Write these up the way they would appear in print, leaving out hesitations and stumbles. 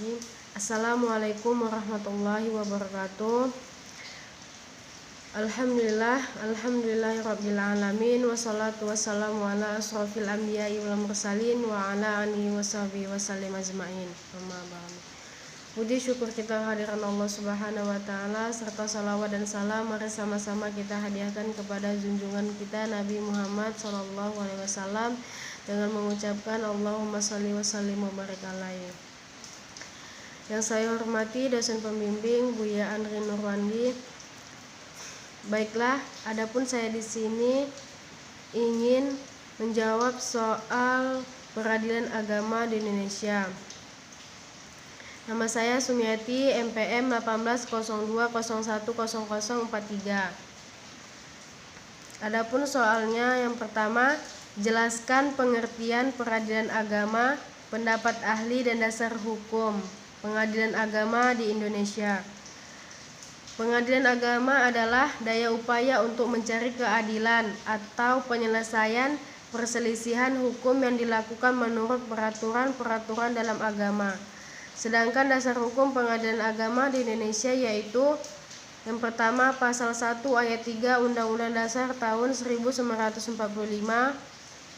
Bismillahirrahmanirrahim. Assalamualaikum warahmatullahi wabarakatuh. Alhamdulillahirabbil alamin, wassalatu wassalamu ala asrofil anbiya'i wal mursalin wa ala alihi washabihi wasallim ajma'in. Amma ba'du. Puji syukur kita hadiran Allah Subhanahu wa taala serta salawat dan salam mari sama-sama kita hadiahkan kepada junjungan kita Nabi Muhammad sallallahu alaihi wasallam dengan mengucapkan Allahumma shalli wa sallim wa barik alaihi. Yang saya hormati dosen pembimbing Buya Andri Nurwandi. Baiklah, adapun saya di sini ingin menjawab soal peradilan agama di Indonesia. Nama saya Sumiati, MPM 1802010043. Adapun soalnya yang pertama, jelaskan pengertian peradilan agama, pendapat ahli dan dasar hukum pengadilan agama di Indonesia. Pengadilan agama adalah daya upaya untuk mencari keadilan atau penyelesaian perselisihan hukum yang dilakukan menurut peraturan-peraturan dalam agama. Sedangkan dasar hukum pengadilan agama di Indonesia yaitu yang pertama pasal 1 ayat 3 Undang-Undang Dasar tahun 1945,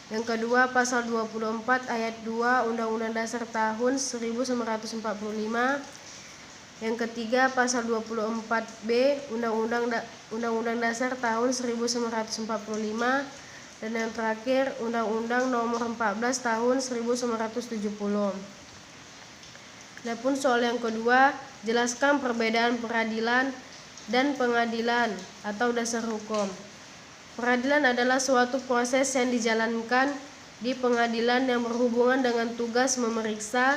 yang kedua pasal 24 ayat 2 Undang-Undang Dasar tahun 1945, yang ketiga pasal 24B Undang-Undang Dasar tahun 1945, dan yang terakhir Undang-Undang Nomor 14 tahun 1970. Adapun soal yang kedua, jelaskan perbedaan peradilan dan pengadilan atau dasar hukum. Peradilan adalah suatu proses yang dijalankan di pengadilan yang berhubungan dengan tugas memeriksa,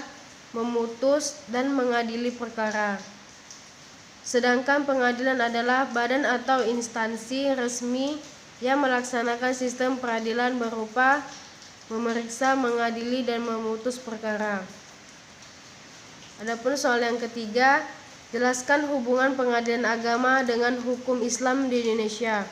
memutus, dan mengadili perkara. Sedangkan pengadilan adalah badan atau instansi resmi yang melaksanakan sistem peradilan berupa memeriksa, mengadili, dan memutus perkara. Adapun soal yang ketiga, jelaskan hubungan pengadilan agama dengan hukum Islam di Indonesia.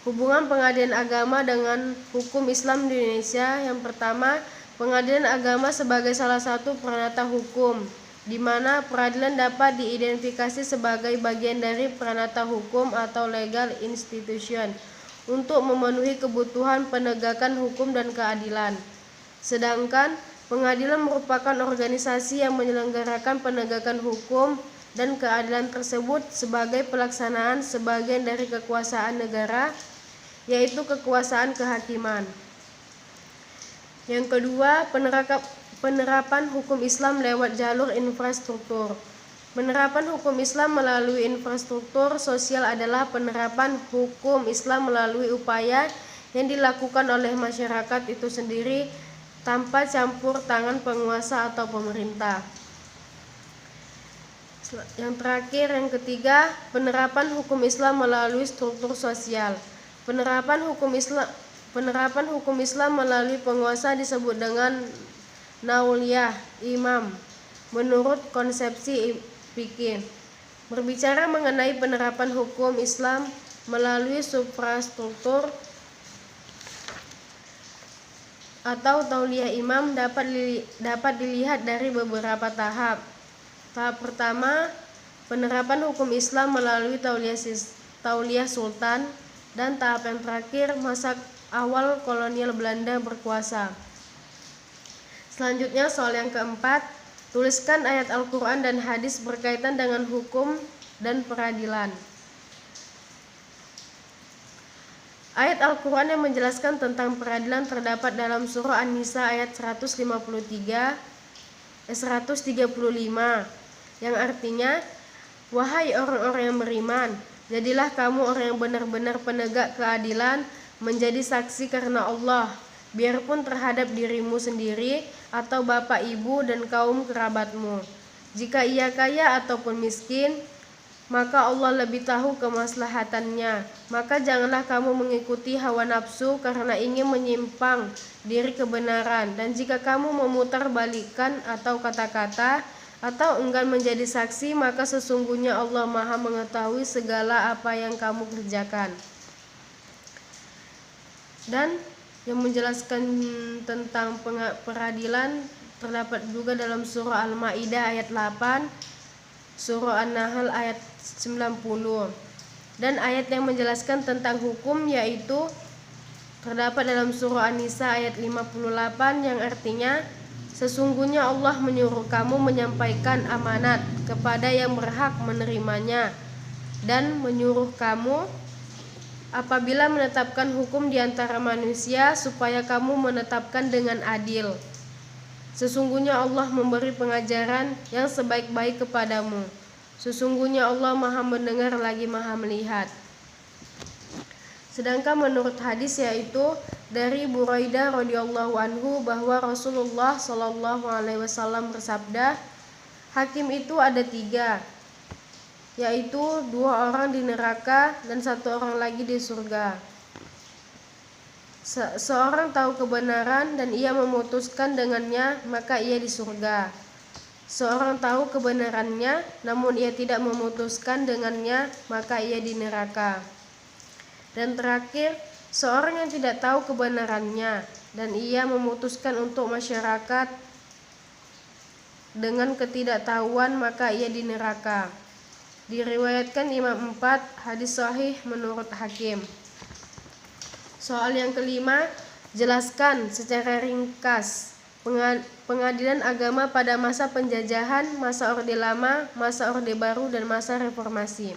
Hubungan pengadilan agama dengan hukum Islam di Indonesia. Yang pertama, pengadilan agama sebagai salah satu peranata hukum, di mana peradilan dapat diidentifikasi sebagai bagian dari peranata hukum atau legal institution untuk memenuhi kebutuhan penegakan hukum dan keadilan. Sedangkan pengadilan merupakan organisasi yang menyelenggarakan penegakan hukum dan keadilan tersebut sebagai pelaksanaan sebagian dari kekuasaan negara, yaitu kekuasaan kehakiman. Yang kedua, penerapan hukum Islam lewat jalur infrastruktur. Penerapan hukum Islam melalui infrastruktur sosial adalah penerapan hukum Islam melalui upaya yang dilakukan oleh masyarakat itu sendiri tanpa campur tangan penguasa atau pemerintah. Yang terakhir, yang ketiga, penerapan hukum Islam melalui struktur sosial. Penerapan hukum Islam melalui penguasa disebut dengan nauliyah imam menurut konsepsi fikih. Berbicara mengenai penerapan hukum Islam melalui suprastruktur atau tauliyah imam dapat dilihat dari beberapa tahap. Tahap pertama, penerapan hukum Islam melalui tauliyah sultan, dan tahap yang terakhir masa awal kolonial Belanda berkuasa. Selanjutnya soal yang keempat, tuliskan ayat Al-Quran dan hadis berkaitan dengan hukum dan peradilan. Ayat Al-Quran yang menjelaskan tentang peradilan terdapat dalam surah An-Nisa ayat 135, yang artinya, wahai orang-orang yang beriman, jadilah kamu orang yang benar-benar penegak keadilan, menjadi saksi karena Allah, biarpun terhadap dirimu sendiri atau bapak ibu dan kaum kerabatmu. Jika ia kaya ataupun miskin, maka Allah lebih tahu kemaslahatannya. Maka janganlah kamu mengikuti hawa nafsu karena ingin menyimpang dari kebenaran. Dan jika kamu memutarbalikkan atau kata-kata atau enggan menjadi saksi, maka sesungguhnya Allah Maha mengetahui segala apa yang kamu kerjakan. Dan yang menjelaskan tentang peradilan terdapat juga dalam surah Al-Maidah ayat 8, surah An-Nahl ayat 90. Dan ayat yang menjelaskan tentang hukum yaitu terdapat dalam surah An-Nisa ayat 58 yang artinya, sesungguhnya Allah menyuruh kamu menyampaikan amanat kepada yang berhak menerimanya dan menyuruh kamu apabila menetapkan hukum di antara manusia supaya kamu menetapkan dengan adil. Sesungguhnya Allah memberi pengajaran yang sebaik-baik kepadamu. Sesungguhnya Allah Maha mendengar lagi Maha melihat. Sedangkan menurut hadis yaitu dari Buraidah radhiyallahu anhu bahwa Rasulullah shallallahu alaihi wasallam bersabda, hakim itu ada 3, yaitu 2 orang di neraka dan 1 orang lagi di surga. Seorang tahu kebenaran dan ia memutuskan dengannya, maka ia di surga. Seorang tahu kebenarannya namun ia tidak memutuskan dengannya, maka ia di neraka. Dan terakhir, seorang yang tidak tahu kebenarannya dan ia memutuskan untuk masyarakat dengan ketidaktahuan, maka ia di neraka. Diriwayatkan Imam 4, hadis sahih menurut Hakim. Soal yang kelima, jelaskan secara ringkas pengadilan agama pada masa penjajahan, masa Orde Lama, masa Orde Baru, dan masa Reformasi.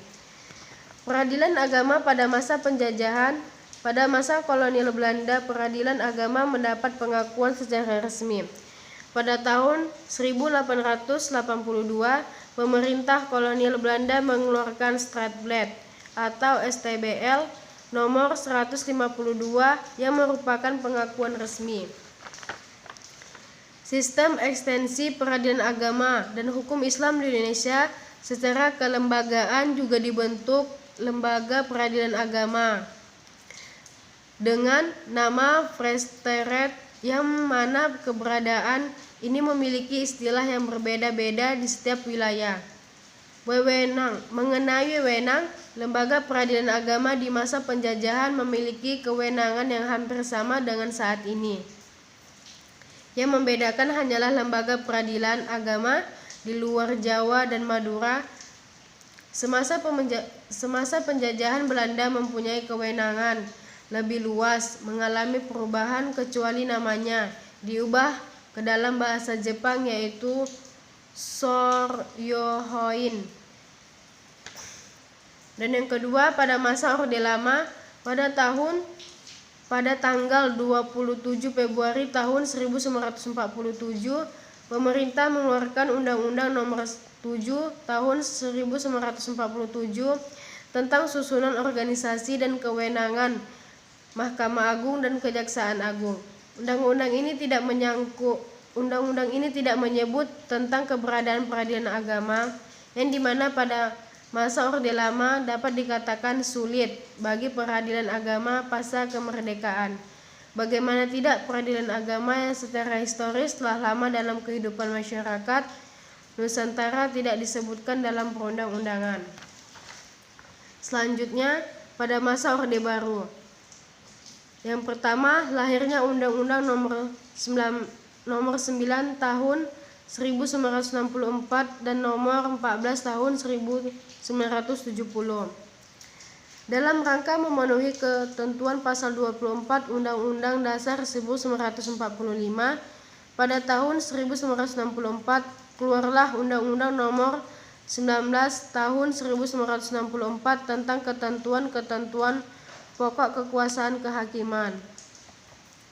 Peradilan agama pada masa penjajahan. Pada masa kolonial Belanda, peradilan agama mendapat pengakuan secara resmi. Pada tahun 1882, pemerintah kolonial Belanda mengeluarkan Strafblad atau STBL nomor 152 yang merupakan pengakuan resmi. Sistem ekstensi peradilan agama dan hukum Islam di Indonesia secara kelembagaan juga dibentuk Lembaga Peradilan Agama dengan nama Presteret, yang mana keberadaan ini memiliki istilah yang berbeda-beda di setiap wilayah. Mengenai wewenang, Lembaga Peradilan Agama di masa penjajahan memiliki kewenangan yang hampir sama dengan saat ini. Yang membedakan hanyalah lembaga peradilan agama di luar Jawa dan Madura. Semasa penjajahan Belanda mempunyai kewenangan lebih luas, mengalami perubahan kecuali namanya diubah ke dalam bahasa Jepang yaitu Soryohoin. Dan yang kedua, pada masa Orde Lama, pada tanggal 27 Februari tahun 1947, pemerintah mengeluarkan Undang-Undang Nomor 7 Tahun 1947 tentang susunan organisasi dan kewenangan Mahkamah Agung dan Kejaksaan Agung. Undang-undang ini tidak menyebut tentang keberadaan peradilan agama, yang dimana pada masa Orde Lama dapat dikatakan sulit bagi peradilan agama pasca kemerdekaan. Bagaimana tidak, peradilan agama yang secara historis telah lama dalam kehidupan masyarakat Nusantara tidak disebutkan dalam perundang-undangan. Selanjutnya, pada masa Orde Baru. Yang pertama, lahirnya Undang-Undang Nomor 9 Tahun 1964 dan Nomor 14 Tahun 1970 dalam rangka memenuhi ketentuan pasal 24 Undang-Undang Dasar 1945. Pada tahun 1964 keluarlah Undang-Undang Nomor 19 Tahun 1964 tentang ketentuan-ketentuan pokok kekuasaan kehakiman.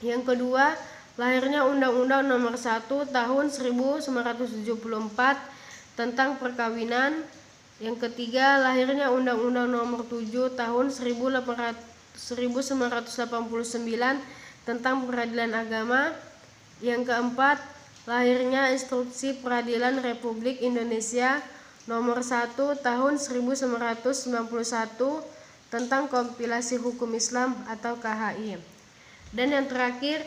Yang kedua, lahirnya Undang-Undang Nomor 1 Tahun 1974 tentang perkawinan. Yang ketiga, lahirnya Undang-Undang Nomor 7 Tahun 1989 tentang peradilan agama. Yang keempat, lahirnya Instruksi Peradilan Republik Indonesia Nomor 1 Tahun 1991 tentang kompilasi hukum Islam atau KHI. Dan yang terakhir,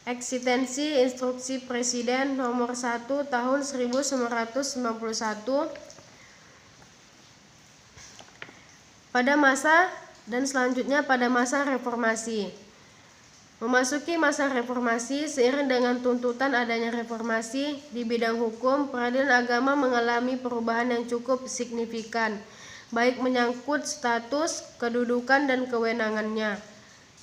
eksistensi Instruksi Presiden Nomor 1 Tahun 1991 pada masa dan selanjutnya pada masa reformasi. Memasuki masa reformasi, seiring dengan tuntutan adanya reformasi di bidang hukum, peradilan agama mengalami perubahan yang cukup signifikan, baik menyangkut status, kedudukan, dan kewenangannya.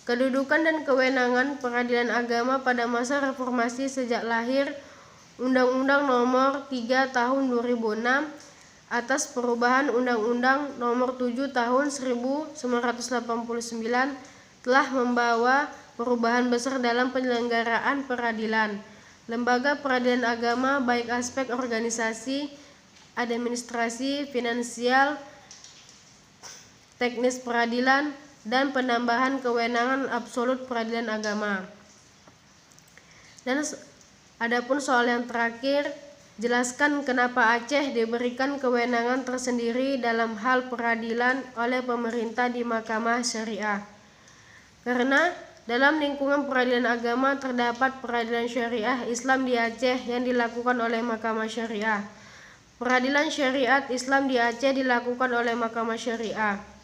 Kedudukan dan kewenangan peradilan agama pada masa reformasi sejak lahir Undang-Undang Nomor 3 Tahun 2006 atas perubahan Undang-Undang Nomor 7 Tahun 1989 telah membawa perubahan besar dalam penyelenggaraan peradilan. Lembaga peradilan agama baik aspek organisasi, administrasi, finansial, teknis peradilan, dan penambahan kewenangan absolut peradilan agama. Dan adapun soal yang terakhir, jelaskan kenapa Aceh diberikan kewenangan tersendiri dalam hal peradilan oleh pemerintah di Mahkamah Syariah. Karena dalam lingkungan peradilan agama terdapat peradilan syariah Islam di Aceh yang dilakukan oleh Mahkamah Syariah. Peradilan syariat Islam di Aceh dilakukan oleh Mahkamah Syariah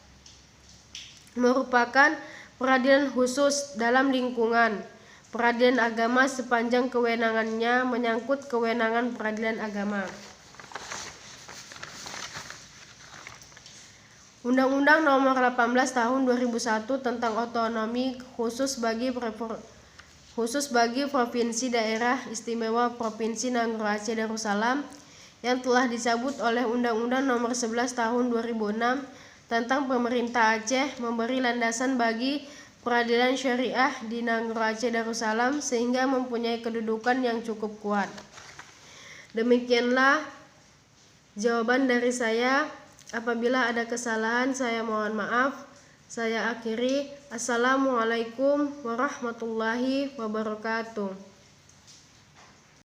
merupakan peradilan khusus dalam lingkungan peradilan agama sepanjang kewenangannya menyangkut kewenangan peradilan agama. Undang-Undang Nomor 18 Tahun 2001 tentang otonomi khusus bagi Provinsi Daerah Istimewa Provinsi Nanggroe Aceh Darussalam yang telah dicabut oleh Undang-Undang Nomor 11 Tahun 2006 tentang Pemerintah Aceh memberi landasan bagi peradilan syariah di Nanggroe Aceh Darussalam sehingga mempunyai kedudukan yang cukup kuat. Demikianlah jawaban dari saya. Apabila ada kesalahan, saya mohon maaf. Saya akhiri. Assalamualaikum warahmatullahi wabarakatuh.